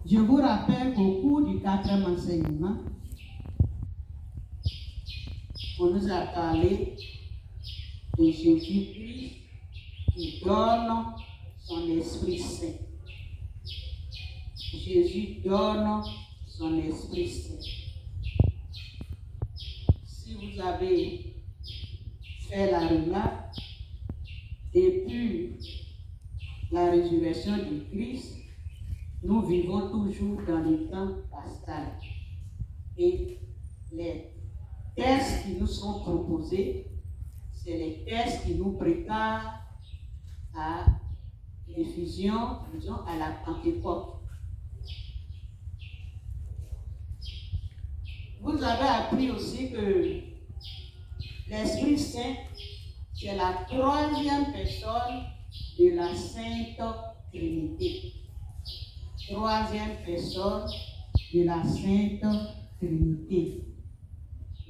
Je vous rappelle qu'au cours du 4e enseignement, on nous a parlé de Jésus-Christ qui donne son Esprit Saint. Jésus donne son Esprit Saint. Si vous avez fait la remarque, depuis la résurrection du Christ, nous vivons toujours dans le temps pascal. Et les textes qui nous sont proposés, c'est les textes qui nous préparent à l'effusion, disons, à la Pentecôte. Vous avez appris aussi que l'Esprit Saint, c'est la 3e personne de la Sainte Trinité. 3e personne de la Sainte Trinité.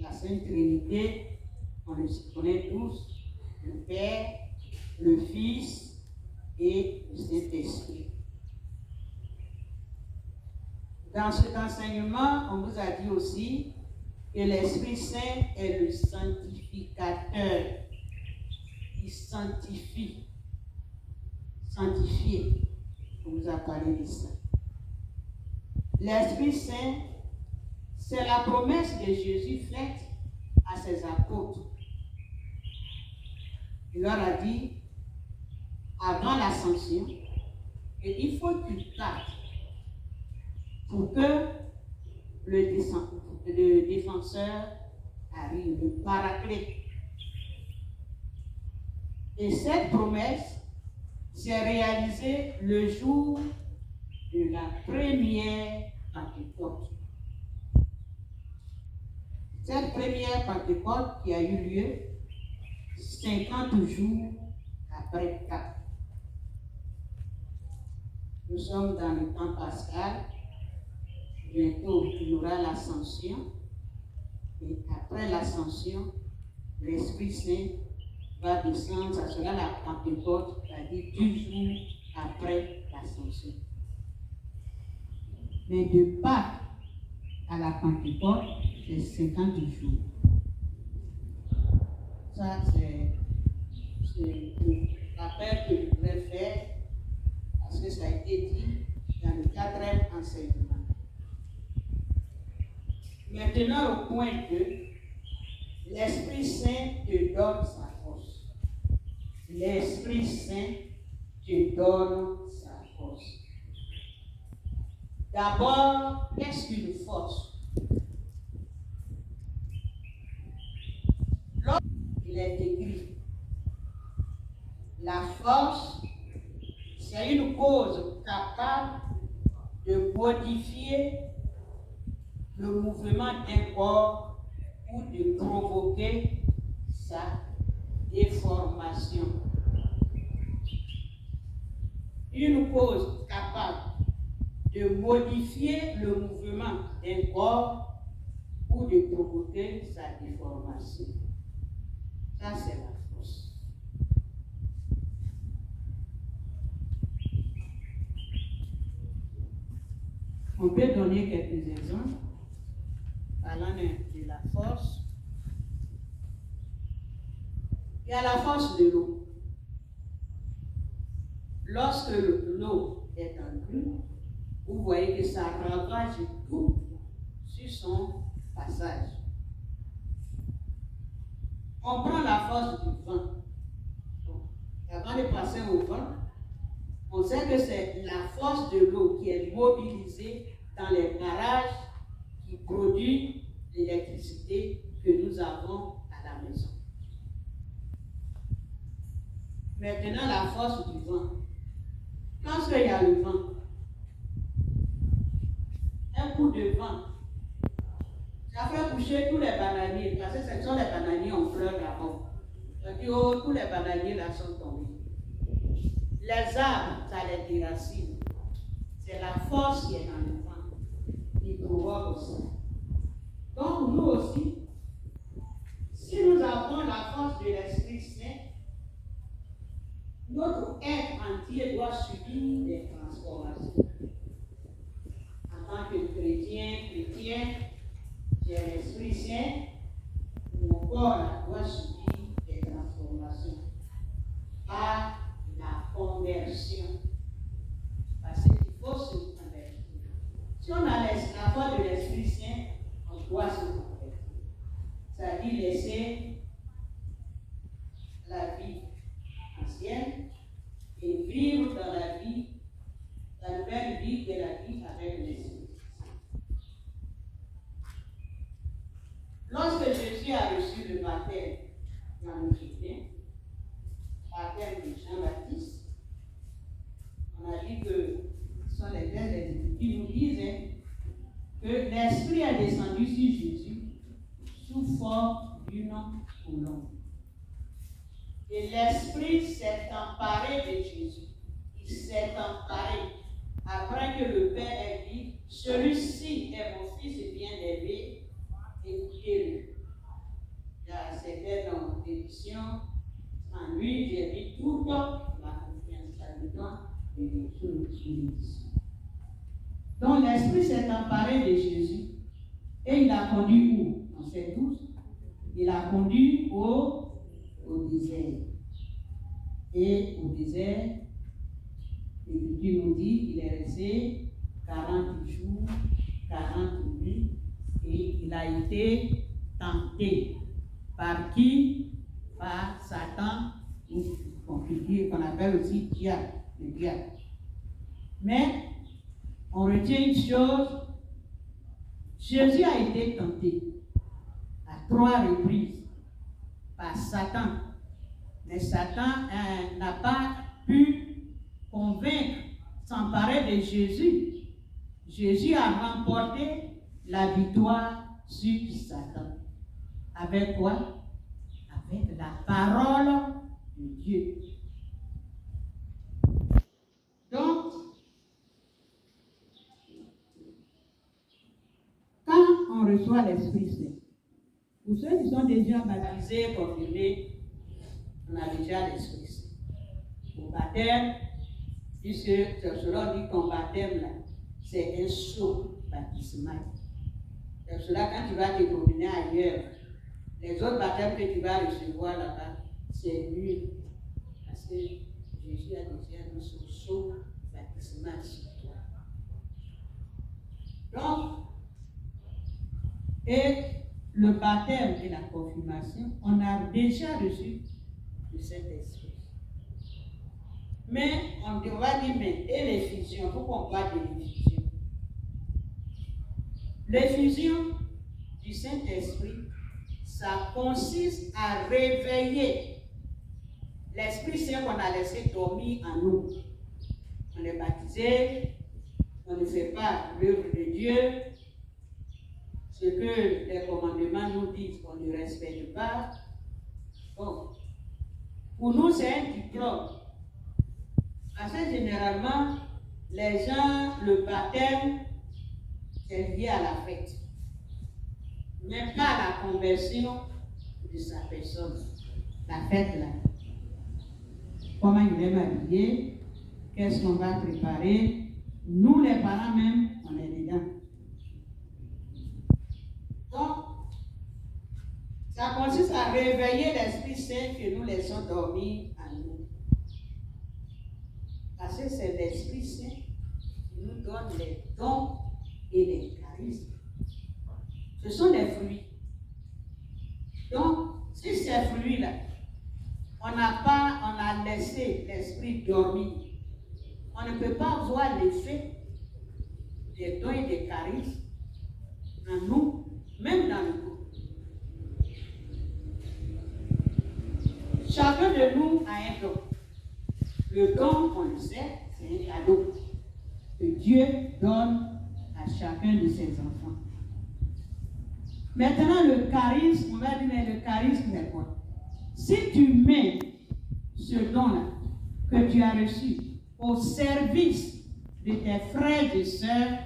La Sainte Trinité, on le connaît tous, le Père, le Fils et le Saint-Esprit. Dans cet enseignement, on vous a dit aussi que l'Esprit Saint est le sanctificateur. Il sanctifie. Sanctifié. On vous a parlé de ça. L'Esprit Saint, c'est la promesse que Jésus faite à ses apôtres. Il leur a dit, avant l'ascension, qu'il faut que tu partes pour que le défenseur arrive, le paraclet. Et cette promesse s'est réalisée le jour de la première Pentecôte. Cette première Pentecôte qui a eu lieu 50 jours après Pâques. Nous sommes dans le temps pascal. Bientôt, il y aura l'ascension. Et après l'ascension, l'Esprit Saint va descendre. Ça sera la Pentecôte, c'est-à-dire 10 jours après l'ascension. Mais de Pâques à la Pentecôte, c'est 50 jours. Ça, c'est l'appel que je voudrais faire, parce que ça a été dit dans le 4e enseignement. Maintenant, au point 2, l'Esprit Saint te donne sa force. L'Esprit Saint te donne sa force. D'abord, qu'est-ce qu'une force? Lorsqu'il est écrit, la force, c'est une cause capable de modifier le mouvement d'un corps ou de provoquer sa déformation. Une cause capable de modifier le mouvement d'un corps ou de provoquer sa déformation. Ça, c'est la force. On peut donner quelques exemples parlant de la force. Il y a la force de l'eau. Lorsque l'eau est en crue, vous voyez que ça ravage tout sur son passage. On prend la force du vent. Avant de passer au vent, on sait que c'est la force de l'eau qui est mobilisée dans les barrages qui produisent l'électricité que nous avons à la maison. Maintenant, la force du vent. Lorsqu'il y a le vent, un coup de vent, ça fait coucher tous les bananiers, parce que ce sont les bananiers en fleurs là-bas. Donc, tous les bananiers là sont tombés. Les arbres, ça les déracine. C'est la force qui est dans le vent qui provoque ça. Donc, nous aussi, si nous avons la force de l'Esprit Saint, notre être entier doit subir des transformations. tant que chrétien, j'ai l'Esprit Saint, mon corps doit subir des transformations par la conversion. Parce qu'il faut se convertir. Si on a la foi de l'Esprit Saint, on doit se convertir. C'est-à-dire laisser la vie ancienne et vivre dans la vie, la nouvelle vie de la vie avec l'Esprit. Lorsque Jésus a reçu le baptême dans le Jourdain, baptême de Jean-Baptiste, on a dit que ce sont les textes qui nous disent que l'Esprit est descendu sur Jésus sous forme d'une colombe. Et l'Esprit s'est emparé de Jésus. Il s'est emparé après que le Père ait dit, celui-ci est mon fils bien-aimé, écoutez-le. Il y a certaines éditions, en lui, j'ai mis tout le temps ma confiance là-dedans et sur l'édition. Donc l'Esprit s'est emparé de Jésus et il l'a conduit où? On sait tous. Il l'a conduit au désert. Et au désert, l'Écriture nous dit qu'il est resté 40 jours, 40 nuits, et il a été tenté. Par qui? Par Satan, qu'on appelle aussi diable, le diable. Mais on retient une chose, Jésus a été tenté à 3 reprises par Satan. Mais Satan n'a pas pu convaincre, s'emparer de Jésus. Jésus a remporté la victoire sur Satan. Avec quoi? Avec la parole de Dieu. Donc, quand on reçoit l'Esprit Saint, pour ceux qui sont déjà baptisés, confirmés, on a déjà l'Esprit Saint. Au baptême, puisque cela dit ton baptême là, c'est un sceau baptismal. C'est cela quand tu vas te promener ailleurs, les autres baptêmes que tu vas recevoir là-bas, c'est nul. Parce que Jésus a déjà mis son sceau baptismal sur toi. Donc, et le baptême et la confirmation, on a déjà reçu de cet esprit. Mais on va dire, mais et l'effusion, pourquoi on parle de l'effusion? L'effusion du Saint-Esprit, ça consiste à réveiller l'Esprit Saint qu'on a laissé dormir en nous. On est baptisé, on ne fait pas l'œuvre de Dieu. Ce que les commandements nous disent, on ne respecte pas. Bon, pour nous, c'est un diplôme. Parce que généralement, les gens, le baptême, c'est lié à la fête. Mais pas à la conversion de sa personne. La fête là. Comment il est habillé, qu'est-ce qu'on va préparer. Nous, les parents même, on est dedans. Donc, ça consiste à réveiller l'Esprit Saint que nous laissons dormir en nous. Parce que c'est l'Esprit Saint qui nous donne les dons et les charismes. Ce sont des fruits. Donc, si ces fruits-là, on a laissé l'Esprit dormir, on ne peut pas voir l'effet des dons et des charismes en nous, même dans le couple. Chacun de nous a un don. Le don, on le sait, c'est un cadeau que Dieu donne à chacun de ses enfants. Maintenant, le charisme, on va dire, mais le charisme est quoi? Si tu mets ce don-là que tu as reçu au service de tes frères et sœurs,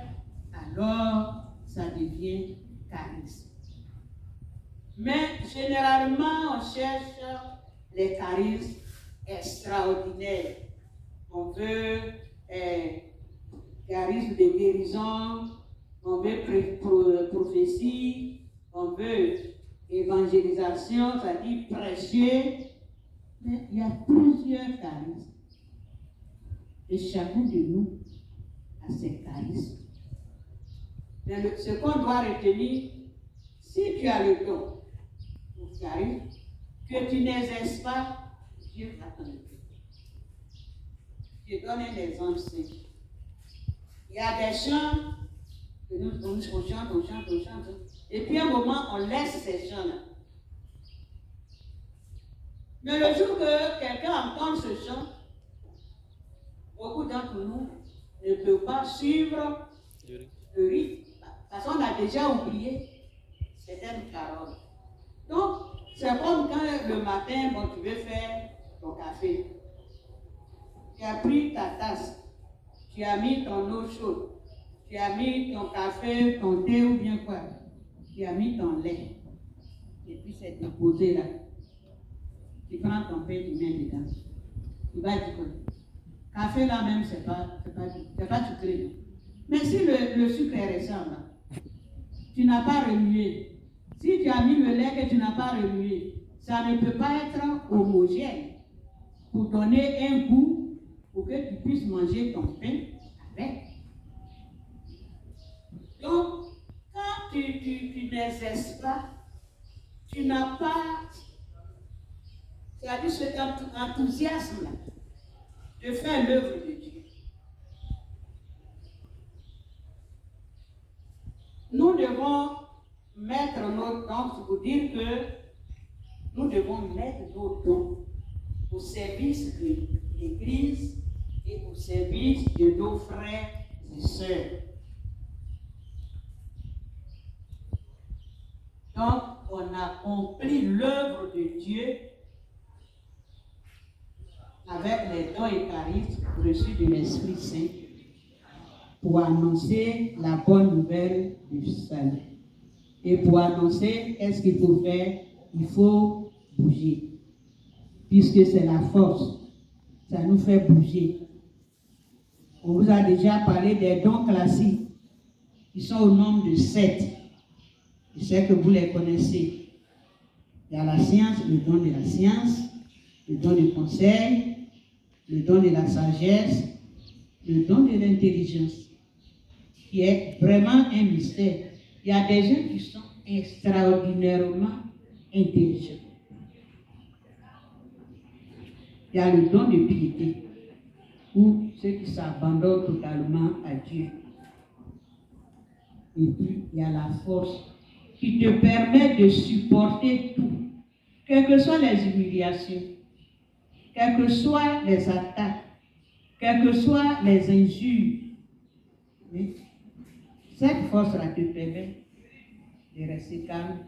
alors ça devient charisme. Mais généralement, on cherche les charismes extraordinaires. On veut charisme de guérison, on veut prophétie, on veut évangélisation, c'est-à-dire prêcher. Mais il y a plusieurs charismes. Et chacun de nous a ses charismes. Mais ce qu'on doit retenir, si tu as le don ou charisme, que tu n'exerces pas, Dieu va t'en donner. Je donne un exemple simple. Il y a des chants que on chante. Et puis à un moment, on laisse ces chants-là. Mais le jour que quelqu'un entend ce chant, beaucoup d'entre nous ne peuvent pas suivre le rythme. Parce qu'on a déjà oublié certaines paroles. Donc, c'est comme quand le matin, tu veux faire ton café. Tu as pris ta tasse, tu as mis ton eau chaude, tu as mis ton café, ton thé ou bien quoi. Tu as mis ton lait. Et puis c'est déposé là. Tu prends ton pain, tu mets dedans. Tu vas dire que café là même, c'est pas sucré. Mais si le sucre est récent là, tu n'as pas remué. Si tu as mis le lait que tu n'as pas remué, ça ne peut pas être homogène pour donner un goût pour que tu puisses manger ton pain avec. Donc, quand tu n'exerces pas, tu n'as pas, c'est-à-dire cet enthousiasme-là de faire l'œuvre de Dieu. Nous devons mettre nos dons, pour dire que nous devons mettre nos dons au service de l'Église et au service de nos frères et sœurs. Donc, on accomplit l'œuvre de Dieu avec les dons et charismes reçus de l'Esprit Saint pour annoncer la bonne nouvelle du salut. Et pour annoncer, qu'est-ce qu'il faut faire? Il faut bouger. Puisque c'est la force, ça nous fait bouger. On vous a déjà parlé des dons classiques. Ils sont au nombre de 7. Je sais que vous les connaissez. Il y a la science, le don de la science, le don du conseil, le don de la sagesse, le don de l'intelligence, qui est vraiment un mystère. Il y a des gens qui sont extraordinairement intelligents. Il y a le don de piété, ou ceux qui s'abandonnent totalement à Dieu. Et puis, il y a la force qui te permet de supporter tout, quelles que soient les humiliations, quelles que soient les attaques, quelles que soient les injures. Oui. Cette force-là te permet de rester calme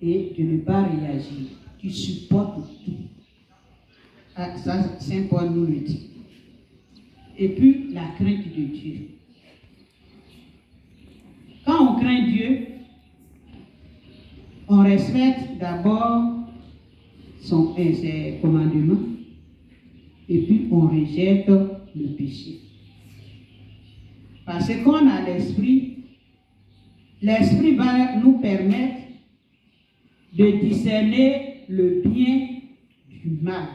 et de ne pas réagir. Tu supportes tout. Ah, ça, Saint Paul nous le dit. Et puis, la crainte de Dieu. Quand on craint Dieu, on respecte d'abord ses commandements et puis on rejette le péché. Parce qu'on a l'esprit va nous permettre de discerner le bien du mal.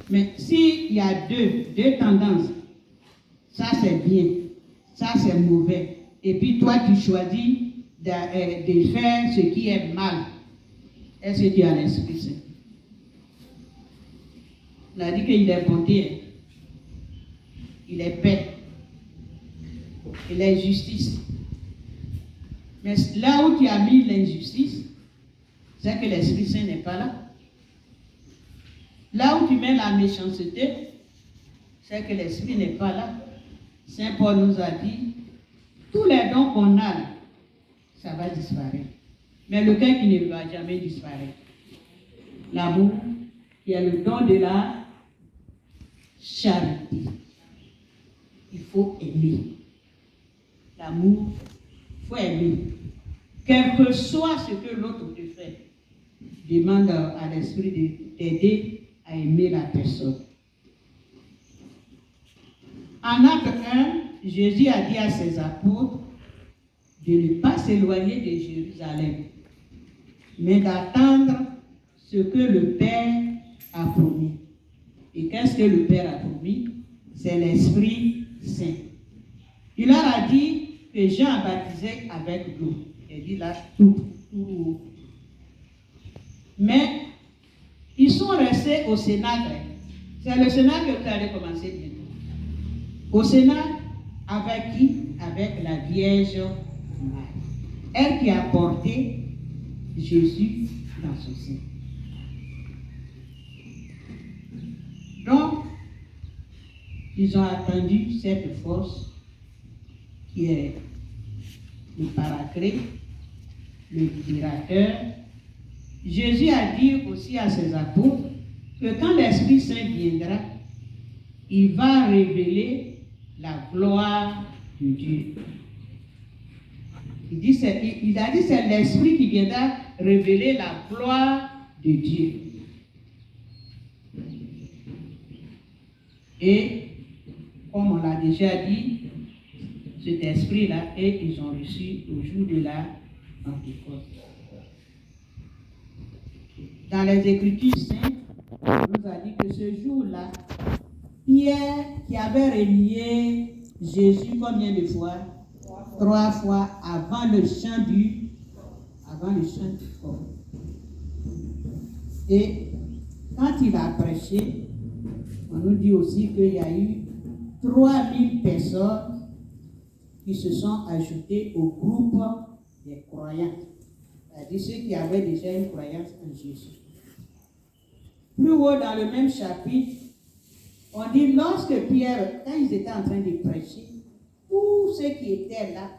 Mais s'il y a deux tendances, ça c'est bien, ça c'est mauvais, et puis toi tu choisis de faire ce qui est mal, est-ce que tu as l'Esprit Saint? On a dit qu'il est bonté, il est paix, il est justice. Mais là où tu as mis l'injustice, c'est que l'Esprit Saint n'est pas là. Là où tu mets la méchanceté, c'est que l'Esprit n'est pas là. Saint Paul nous a dit, tous les dons qu'on a, ça va disparaître. Mais lequel qui ne va jamais disparaître? L'amour, il y a le don de la charité. Il faut aimer. L'amour, il faut aimer. Quel que soit ce que l'autre te fait, demande à l'Esprit de t'aider à aimer la personne. En acte 1, Jésus a dit à ses apôtres de ne pas s'éloigner de Jérusalem, mais d'attendre ce que le Père a promis. Et qu'est-ce que le Père a promis? C'est l'Esprit Saint. Il leur a dit que Jean a baptisé avec l'eau. Il dit là tout. Mais ils sont restés au Cénacle. C'est le Cénacle que vous allez commencer bientôt. Au Cénacle, avec qui? Avec la Vierge Marie. Elle qui a porté Jésus dans son sein. Donc, ils ont attendu cette force qui est le Paraclet, le libérateur. Jésus a dit aussi à ses apôtres que quand l'Esprit Saint viendra, il va révéler la gloire de Dieu. Il a dit c'est l'Esprit qui viendra révéler la gloire de Dieu. Et comme on l'a déjà dit, cet esprit-là, et ils ont reçu au jour de la Pentecôte. Dans les Écritures saintes, on nous a dit que ce jour-là, Pierre, qui avait renié Jésus combien de fois? 3 fois avant le chant du corps. Et quand il a prêché, on nous dit aussi qu'il y a eu 3000 personnes qui se sont ajoutées au groupe des croyants. C'est-à-dire ceux qui avaient déjà une croyance en Jésus. Plus haut dans le même chapitre, on dit lorsque Pierre, quand ils étaient en train de prêcher, tous ceux qui étaient là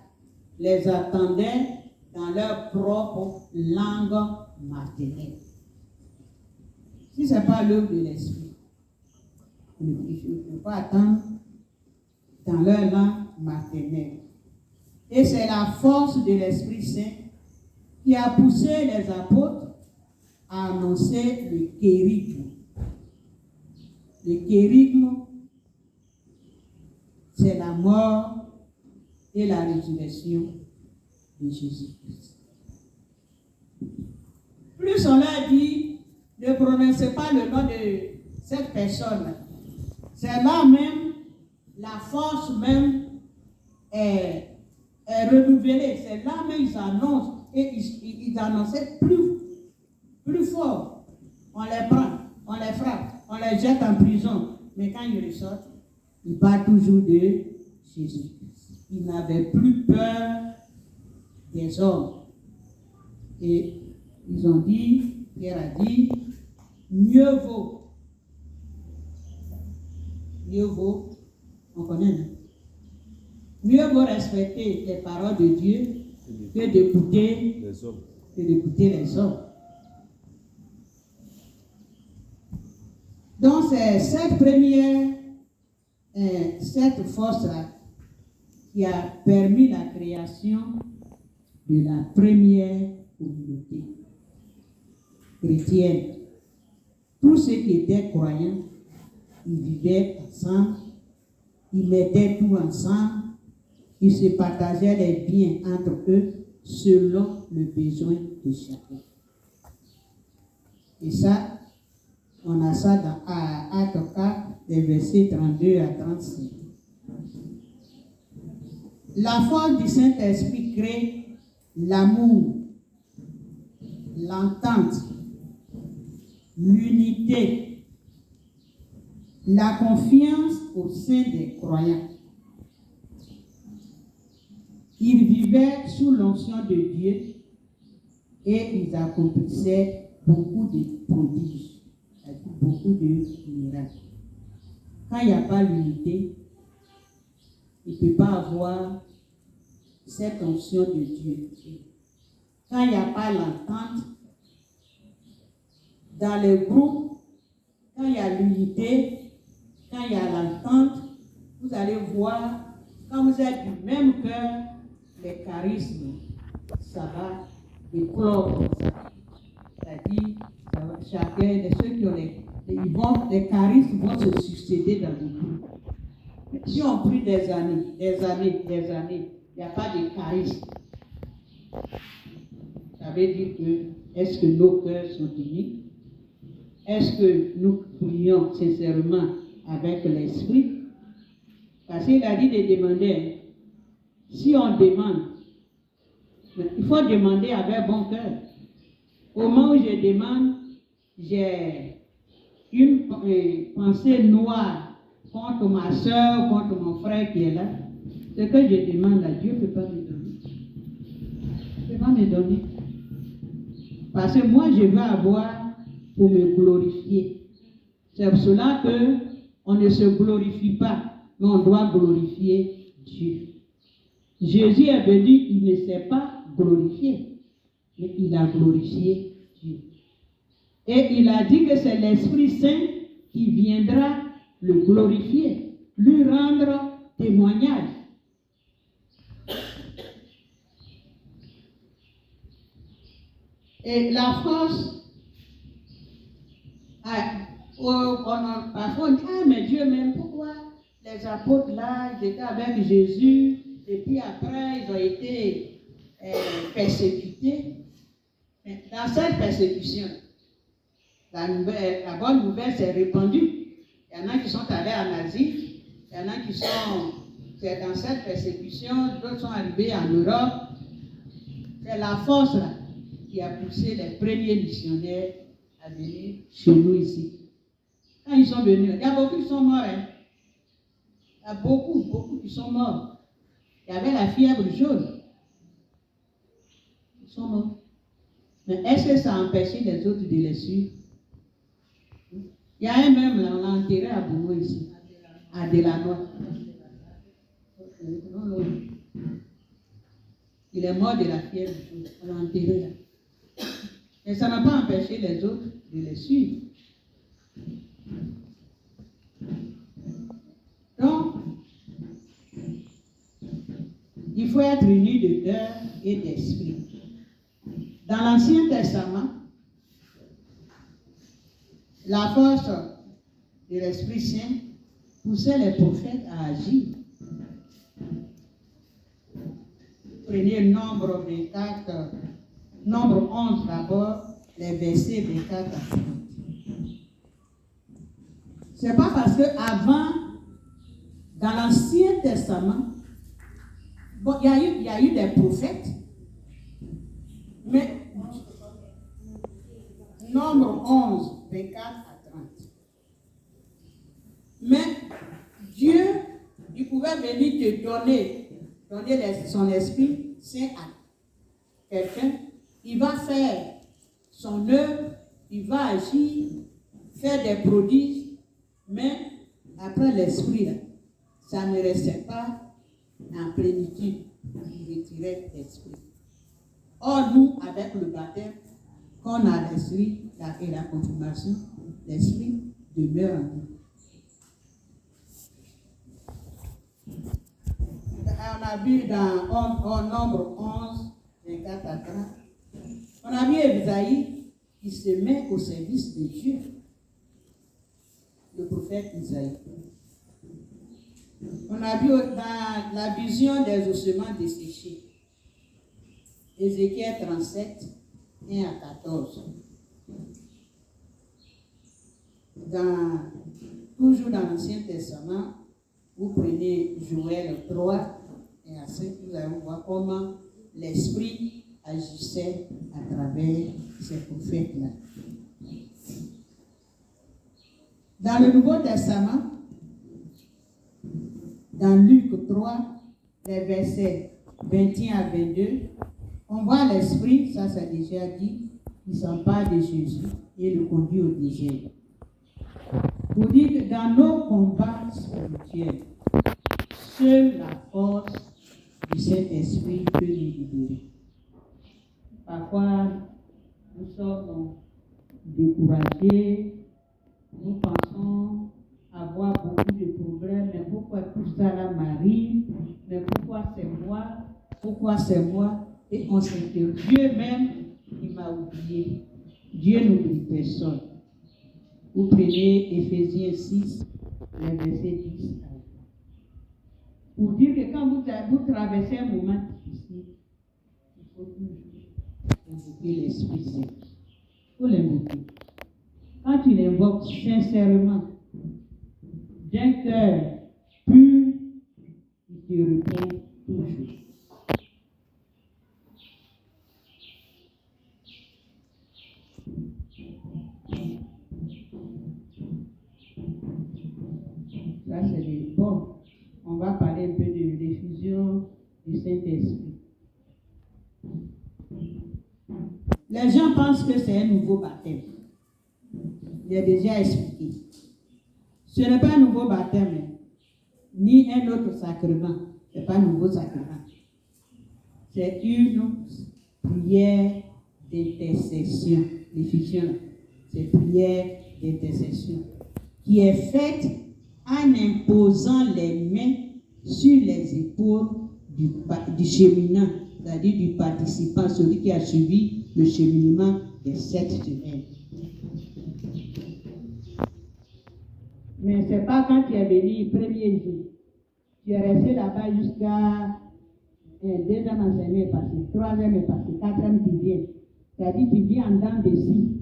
les attendaient dans leur propre langue maternelle. Si ce n'est pas l'œuvre de l'Esprit, il ne faut pas attendre dans leur langue maternelle. Et c'est la force de l'Esprit Saint qui a poussé les apôtres à annoncer le kérigme. Le kérigme, c'est la mort et la résurrection de Jésus-Christ. Plus on leur dit, ne prononcez pas le nom de cette personne. C'est là même, la force même est renouvelée. C'est là même ils annoncent. Et ils annonçaient plus fort. On les prend, on les frappe, on les jette en prison. Mais quand ils ressortent, ils parlent toujours de Jésus. Ils n'avaient plus peur des hommes. Et ils ont dit, Pierre a dit, mieux vaut, on connaît, non? Mieux vaut respecter les paroles de Dieu que d'écouter les hommes. Donc c'est cette force-là qui a permis la création de la première communauté chrétienne. Tous ceux qui étaient croyants, ils vivaient ensemble, ils mettaient tout ensemble, ils se partageaient les biens entre eux selon le besoin de chacun. Et ça, on a ça dans Actes 4, les versets 32 à 35. La force du Saint-Esprit crée l'amour, l'entente, l'unité, la confiance au sein des croyants. Ils vivaient sous l'onction de Dieu et ils accomplissaient beaucoup de prodiges, beaucoup de miracles. Quand il n'y a pas l'unité, il ne peut pas avoir cette onction de Dieu. Quand il n'y a pas l'entente, dans le groupe, quand il y a l'unité, quand il y a l'entente, vous allez voir, quand vous êtes du même cœur, les charismes, ça va éclore comme ça. C'est-à-dire, chacun de ceux qui ont les charismes vont se succéder dans le groupe. Si on prie des années, il n'y a pas de charisme. Ça veut dire que, est-ce que nos cœurs sont unis? Est-ce que nous prions sincèrement avec l'esprit? Parce qu'il a dit de demander. Si on demande, il faut demander avec bon cœur. Au moment où je demande, j'ai une pensée noire contre ma soeur, contre mon frère qui est là. Ce que je demande à Dieu ne peut pas me donner. Il ne peut pas me donner. Parce que moi, je veux avoir pour me glorifier. C'est pour cela qu'on ne se glorifie pas, mais on doit glorifier Dieu. Jésus est venu, il ne s'est pas glorifié, mais il a glorifié Dieu. Et il a dit que c'est l'Esprit Saint qui viendra le glorifier, lui rendre témoignage. Et la force, parfois on dit, ah mais Dieu même, pourquoi les apôtres là, ils étaient avec Jésus, et puis après ils ont été persécutés. Dans cette persécution, la bonne nouvelle s'est répandue. Il y en a qui sont allés en Asie, il y en a qui sont, c'est dans cette persécution, d'autres sont arrivés en Europe. C'est la force là qui a poussé les premiers missionnaires à venir chez nous ici. Quand ils sont venus, il y a beaucoup qui sont morts. Hein. Il y a beaucoup qui sont morts. Il y avait la fièvre jaune. Ils sont morts. Mais est-ce que ça a empêché les autres de les suivre? Il y a un même là, on l'a enterré à Boumou ici, à Delanois. Il est mort de la fièvre jaune. On l'a enterré là. Mais ça n'a pas empêché les autres de les suivre. Donc, il faut être uni de cœur et d'esprit. Dans l'Ancien Testament, la force de l'Esprit Saint poussait les prophètes à agir. Prenez Nombre 24, Nombre 11 d'abord, les versets 24 à 30. C'est pas parce qu'avant, dans l'Ancien Testament, bon, il y a eu des prophètes, mais Nombre 11, 24 à 30. Mais Dieu, il pouvait venir te donner son esprit saint à quelqu'un. Il va faire son œuvre, il va agir, faire des prodiges, mais après l'esprit, là, ça ne restait pas en plénitude. Il retirait l'esprit. Or, nous, avec le baptême, quand on a l'esprit et la confirmation, l'esprit demeure en nous. On a vu dans Nombre 11, 24 à 30, on a vu Isaïe qui se met au service de Dieu. Le prophète Isaïe. On a vu dans la vision des ossements desséchés. Ézéchiel 37, 1 à 14. Toujours dans l'Ancien Testament, vous prenez Joël 3 et à 5, vous allez voir comment l'Esprit agissait à travers ces prophètes-là. Dans le Nouveau Testament, dans Luc 3, les versets 21 à 22, on voit l'Esprit, ça c'est déjà dit, qui s'empare de Jésus et le conduit au désert. Pour dire que dans nos combats spirituels, seule la force du Saint-Esprit peut nous libérer. Parfois, nous sommes découragés, nous pensons avoir beaucoup de problèmes, mais pourquoi tout ça là m'arrive? Mais pourquoi c'est moi? Pourquoi c'est moi? Et on s'interroge. Dieu même, il m'a oublié. Dieu n'oublie personne. Vous prenez Éphésiens 6, les versets 10 à 20. Pour dire que quand vous traversez un moment difficile, il faut toujours invoquer l'Esprit Saint. Il faut l'invoquer. Quand tu l'invoques sincèrement, d'un cœur pur, il te répond toujours. Ça, c'est des bons. On va parler un peu de l'effusion du Saint-Esprit. Les gens pensent que c'est un nouveau baptême. J'ai déjà expliqué. Ce n'est pas un nouveau baptême, ni un autre sacrement. Ce n'est pas un nouveau sacrement. C'est une prière d'intercession. L'effusion, c'est une prière d'intercession qui est faite en imposant les mains sur les épaules du cheminant, c'est-à-dire du participant, celui qui a suivi le cheminement des 7 semaines. Mais ce n'est pas quand tu es venu le premier jour. Tu es resté là-bas jusqu'à 2e enseignement est passé, 3e est passé, 4e tu viens. C'est-à-dire tu viens en dents de scie.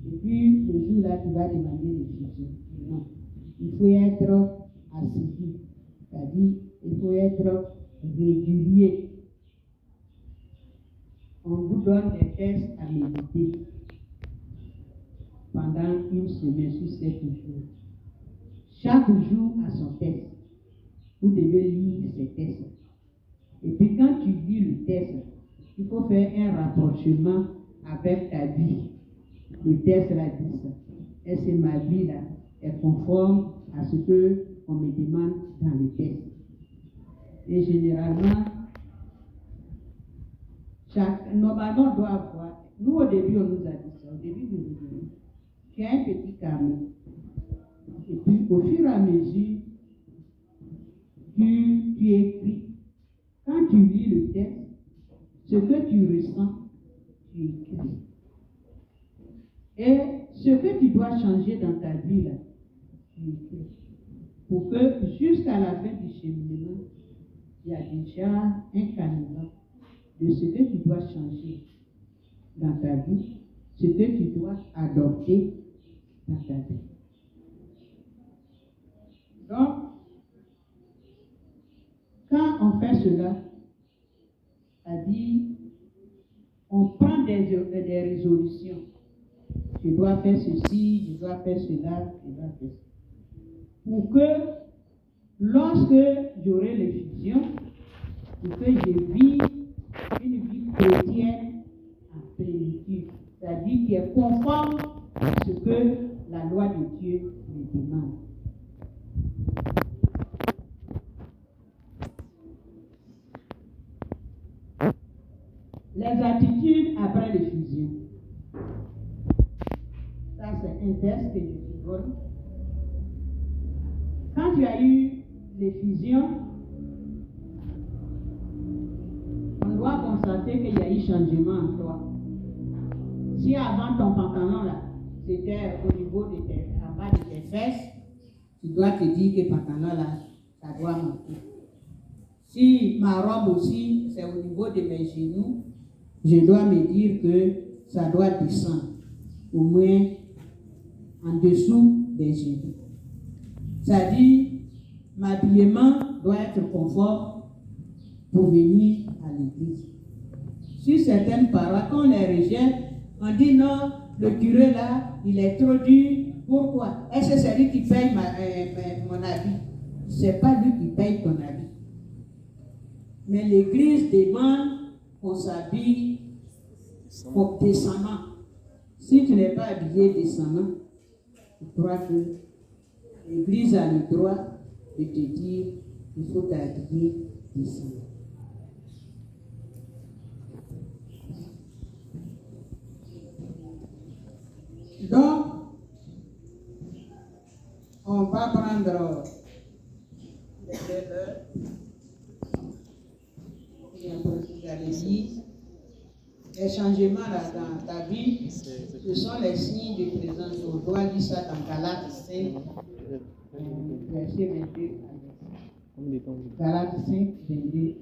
Et puis le jour là, tu vas demander l'effusion. Non. Il faut être assidu. C'est-à-dire il faut être régulier. On vous donne des tests à méditer pendant une semaine sur 7 jours. Chaque jour a son test. Vous devez lire ces tests. Et puis quand tu lis le test, il faut faire un rapprochement avec ta vie. Le test là dit ça. Est-ce que ma vie là est conforme à ce qu'on me demande dans le test? Et généralement, normalement on doit avoir, nous au début on nous a dit ça, au début de l'année, tu as un petit carnet. Et puis au fur et à mesure, tu écris. Quand tu lis le texte, ce que tu ressens, tu écris. Et ce que tu dois changer dans ta vie, là, tu écris. Pour que jusqu'à la fin du cheminement, il y a déjà un canevas de ce que tu dois changer dans ta vie, ce que tu dois adopter dans ta vie. Donc, quand on fait cela, c'est-à-dire, on prend des résolutions. Je dois faire ceci, je dois faire cela, je dois faire ça. Pour que, lorsque j'aurai l'effusion, pour que je vive une vie chrétienne en plénitude, c'est-à-dire qui est conforme à ce que la loi de Dieu me demande. Les attitudes après l'effusion. Ça, c'est un test que je te donne. Quand tu as eu l'effusion, on doit constater qu'il y a eu changement en toi. Si avant ton pantalon là, c'était au niveau de en bas de tes fesses, tu dois te dire que pantalon là, ça doit monter. Si ma robe aussi, c'est au niveau de mes genoux, je dois me dire que ça doit descendre, au moins en dessous des genoux. C'est-à-dire, m'habillement doit être conforme pour venir à l'église. Sur certaines paroles, quand on les rejette, on dit non, le curé là, il est trop dur. Pourquoi? Est-ce que c'est lui qui paye mon habit? Ce n'est pas lui qui paye ton habit. Mais l'église demande qu'on s'habille décemment. Si tu n'es pas habillé décemment, je crois que l'église a le droit de te dire qu'il faut t'habiller décemment. Donc, on va prendre les changements là dans ta vie, ce sont les signes de présence. On doit dire ça dans Galates 5, verset 22. Galates 5, 22.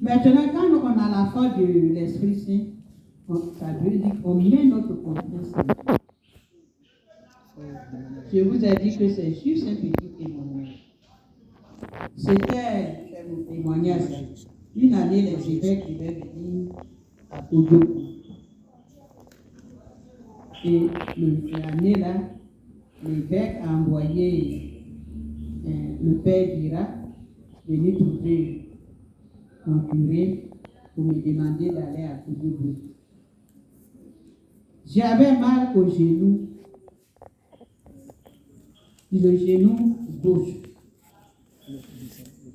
Maintenant, quand on a la foi de l'Esprit Saint, ça veut dire qu'on met notre confiance. Je vous ai dit que c'est juste un petit témoignage. C'était mon témoignage. Une année, les évêques devaient venir à Kodo. Et l'année-là, l'évêque a envoyé le père d'Irak venir trouver mon curé pour me demander d'aller à Kodo. J'avais mal au genou. Le genou gauche.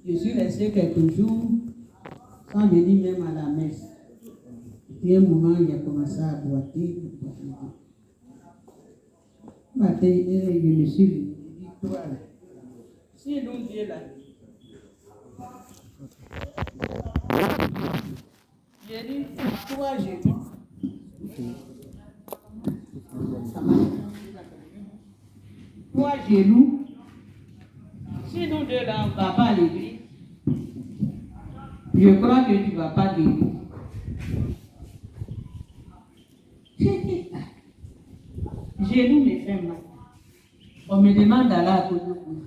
Je suis resté quelques jours sans venir même à la messe. Puis un moment, il a commencé à boiter. Je me suis dit, toi là, si l'on vient là, j'ai dit, toi j'ai dit, toi genou, si nous deux là, on ne va pas à l'église, je crois que tu ne vas pas guérir. Genou me fait mal. On me demande d'aller à Koyoboua.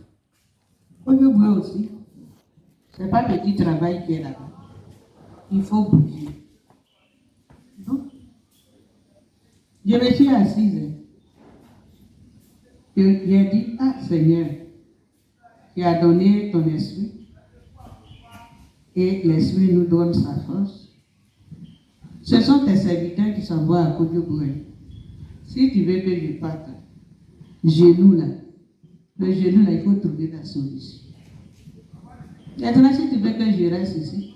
Koyoboua aussi. Ce n'est pas petit travail qui est là-bas. Il faut bouger. Donc, je me suis assise. J'ai dit, ah Seigneur, tu as donné ton esprit et l'esprit nous donne sa force. Ce sont tes serviteurs qui s'envoient à Koyoboua. Si tu veux que je parte, genou là, le genou là, il faut trouver la solution. Maintenant, si tu veux que je reste ici,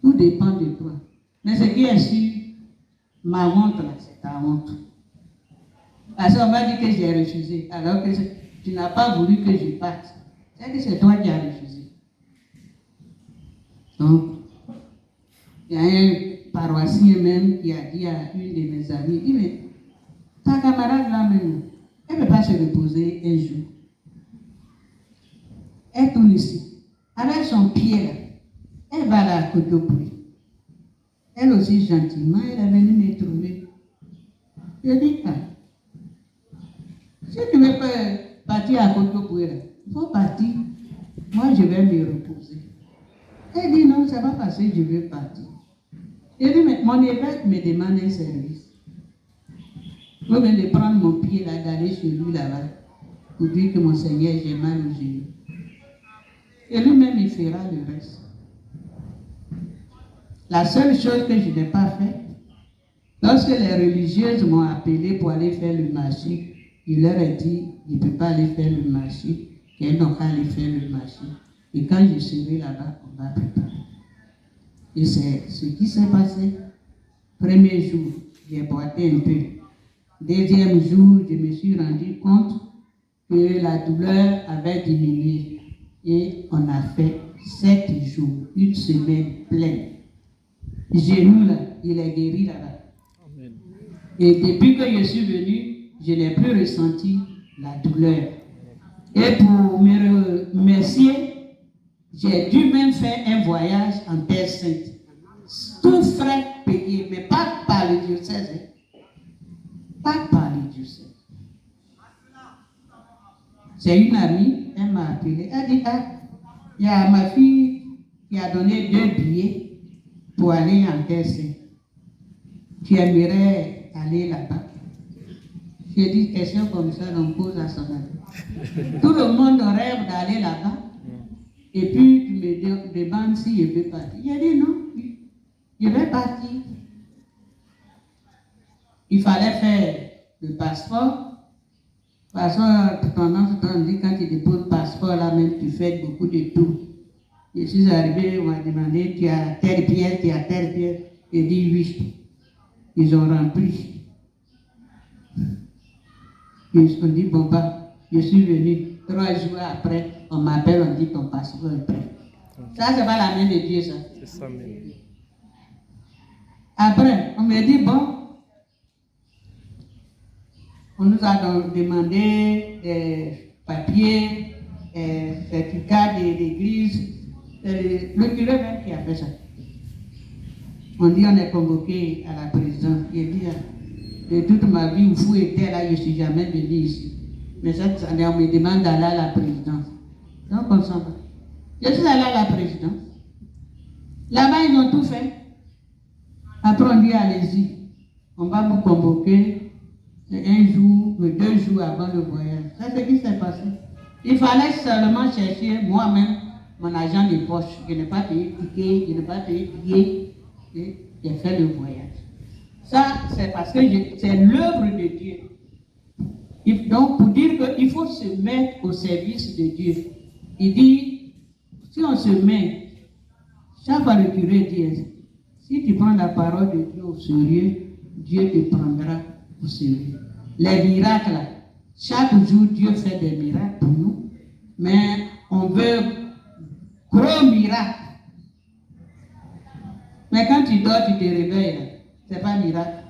tout dépend de toi. Mais ce qui est sûr, ma honte là, c'est ta honte. Parce qu'on m'a dit que j'ai refusé, alors que tu n'as pas voulu que je parte. C'est que c'est toi qui as refusé. Donc, il y a un paroissien même qui a dit à une de mes amies, il dit, mais ta camarade là même, elle ne peut pas se reposer un jour. Elle tourne ici. Avec son pied là, elle va là à Koyoboua. Elle aussi gentiment, elle est venue me trouver. Je dis, ah, si tu ne veux pas partir à Koyoboua, il faut partir. Moi, je vais me reposer. Elle dit, non, ça va passer, je veux partir. Je dis, mais mon évêque me demande un service. Je viens de prendre mon pied là, d'aller chez lui là-bas, pour dire que mon Seigneur, j'ai mal au genou. Et lui-même, il fera le reste. La seule chose que je n'ai pas faite, lorsque les religieuses m'ont appelé pour aller faire le marché, il leur a dit, il ne peut pas aller faire le marché, qu'elles n'ont qu'à aller faire le marché. Et quand je serai là-bas, on va préparer. Et c'est ce qui s'est passé. Premier jour, j'ai boité un peu. Deuxième jour, je me suis rendu compte que la douleur avait diminué. Et on a fait 7 jours, une semaine pleine. Genou là, il est guéri là-bas. Et depuis que je suis venu, je n'ai plus ressenti la douleur. Et pour me remercier, j'ai dû même faire un voyage en Terre Sainte. Tout frais payé, mais pas par le diocèse. Pas par le diocèse. C'est une amie, elle m'a appelé. Elle dit, ah, il y a ma fille qui a donné 2 billets pour aller en Terre Sainte. Tu aimerais aller là-bas? J'ai dit, question comme ça, on pose à son ami. Tout le monde rêve d'aller là-bas. Et puis, tu me demandes si je veux partir. J'ai dit non, je vais partir. Il fallait faire le passeport. Parce que pendant ce temps, on dit quand tu déposes le passeport, là même, tu fais beaucoup de tours. Je suis arrivé, on m'a demandé, tu as telle pièce, tu as telle pièce. J'ai dit oui. Ils ont rempli. Ils ont dit, bon, bah, je suis venu. 3 jours après, on m'appelle, on dit ton passeport est prêt. Ça, c'est pas la main de Dieu, ça. C'est ça même. Après, on me dit, bon, on nous a donc demandé des papiers, certificats d'église. Le curé même qui a fait ça. On dit, on est convoqué à la présidence. Il dit, de toute ma vie, où vous étiez là, je ne suis jamais venu ici. Mais cette année, on me demande d'aller à la présidence. Donc, on s'en va. Je suis allé à la présidence. Là-bas, ils ont tout fait. Après, on dit, allez-y. On va vous convoquer 1 jour, 2 jours avant le voyage. C'est ce qui s'est passé. Il fallait seulement chercher moi-même mon argent de poche. Je n'ai pas payé ticket, je n'ai pas payé billet. Et j'ai fait le voyage. Ça, c'est parce que c'est l'œuvre de Dieu. Donc, pour dire qu'il faut se mettre au service de Dieu. Il dit, si on se met, chaque fois le curé dit, si tu prends la parole de Dieu au sérieux, Dieu te prendra au sérieux. Les miracles, chaque jour, Dieu fait des miracles pour nous, mais on veut gros miracles. Mais quand tu dors, tu te réveilles, ce n'est pas un miracle.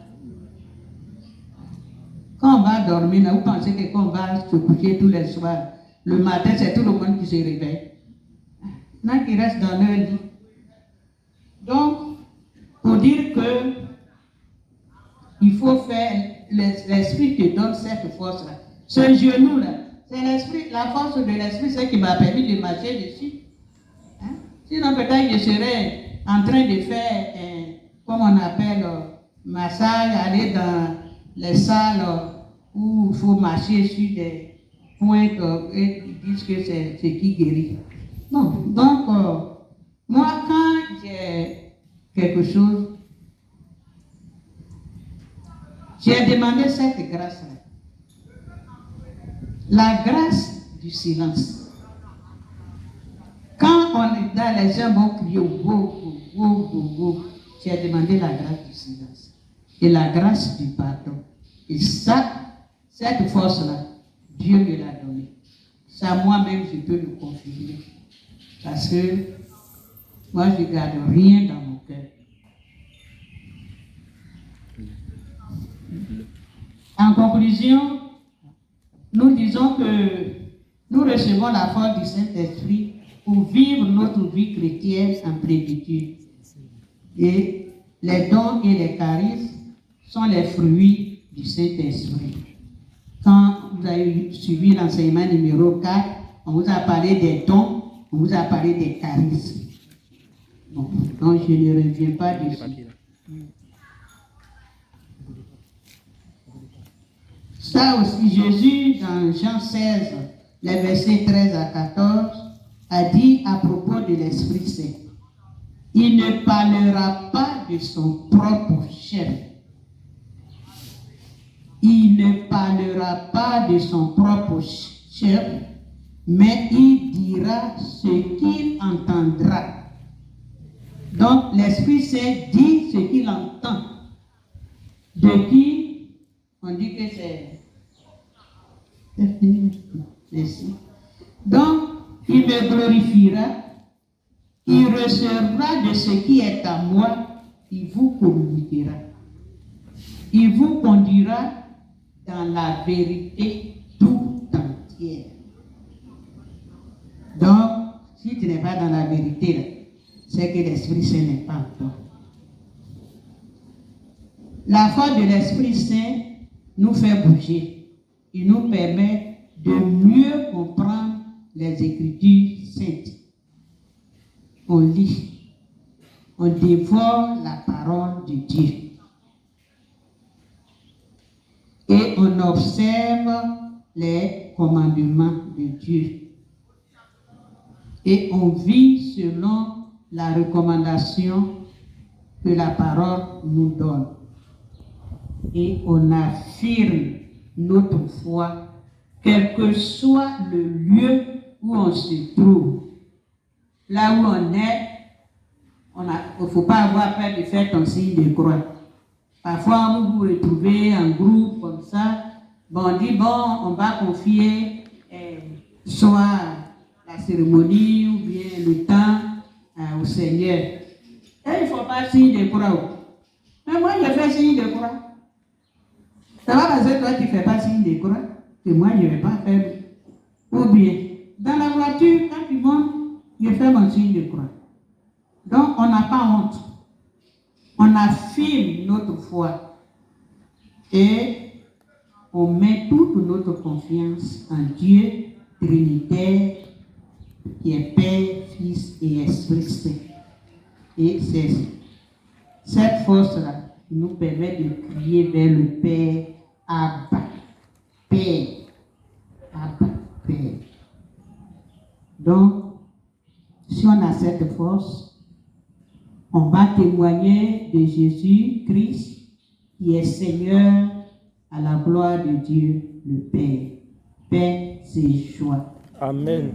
Quand on va dormir, vous pensez que quand on va se coucher tous les soirs, le matin, c'est tout le monde qui se réveille. Il y en a qui restent dans leur lit. Donc, pour dire que il faut faire, l'esprit te donne cette force-là. Ce genou-là, c'est l'esprit, la force de l'esprit, c'est qui m'a permis de marcher dessus. Hein? Sinon, peut-être je serais en train de faire, comme on appelle, massage, aller dans les salles où il faut marcher sur des points et ils disent que c'est ce qui guérit. Non, donc, moi, quand j'ai quelque chose, j'ai demandé cette grâce-là. La grâce du silence. Quand on est dans les gens vont crier, j'ai demandé la grâce du silence. Et la grâce du pardon. Et ça, cette force-là, Dieu me l'a donnée. Ça, moi-même, je peux le confirmer. Parce que moi, je ne garde rien dans mon cœur. En conclusion, nous disons que nous recevons la force du Saint-Esprit pour vivre notre vie chrétienne en plénitude. Et les dons et les charismes sont les fruits du Saint-Esprit. Quand vous avez suivi l'enseignement numéro 4, on vous a parlé des dons, on vous a parlé des charismes. Bon, donc je ne reviens pas dessus. Ça aussi, Jésus, dans Jean 16, les versets 13 à 14, a dit à propos de l'Esprit Saint, il ne parlera pas de son propre chef. Il ne parlera pas de son propre chef, mais il dira ce qu'il entendra. Donc, l'Esprit Saint dit ce qu'il entend. De qui on dit que c'est... Merci. Donc, il me glorifiera, il recevra de ce qui est à moi, il vous communiquera. Il vous conduira dans la vérité tout entière. Donc, si tu n'es pas dans la vérité, là, c'est que l'Esprit Saint n'est pas en toi. La force de l'Esprit Saint nous fait bouger. Il nous permet de mieux comprendre les Écritures saintes. On lit, on dévore la parole de Dieu. Et on observe les commandements de Dieu. Et on vit selon la recommandation que la parole nous donne. Et on affirme notre foi, quel que soit le lieu où on se trouve. Là où on est, il ne faut pas avoir peur de faire ton signe de croix. Parfois, vous vous retrouvez en groupe comme ça. Bon, on dit, bon, on va confier soit la cérémonie ou bien le temps au Seigneur. Et il ne faut pas signe de croix. Mais moi, je fais signe de croix. Ça va parce que toi, tu ne fais pas signe de croix, que moi, je ne vais pas faire. Ou bien, dans la voiture, quand tu montes, je fais mon signe de croix. Donc, on n'a pas honte. On affirme notre foi. Et on met toute notre confiance en Dieu, Trinitaire, qui est Père, Fils et Esprit Saint. Et c'est cette force-là qui nous permet de crier vers le Père, Abba, Père, Abba, Père. Donc, si on a cette force, on va témoigner de Jésus-Christ qui est Seigneur à la gloire de Dieu, le Père. Paix, c'est joie. Amen.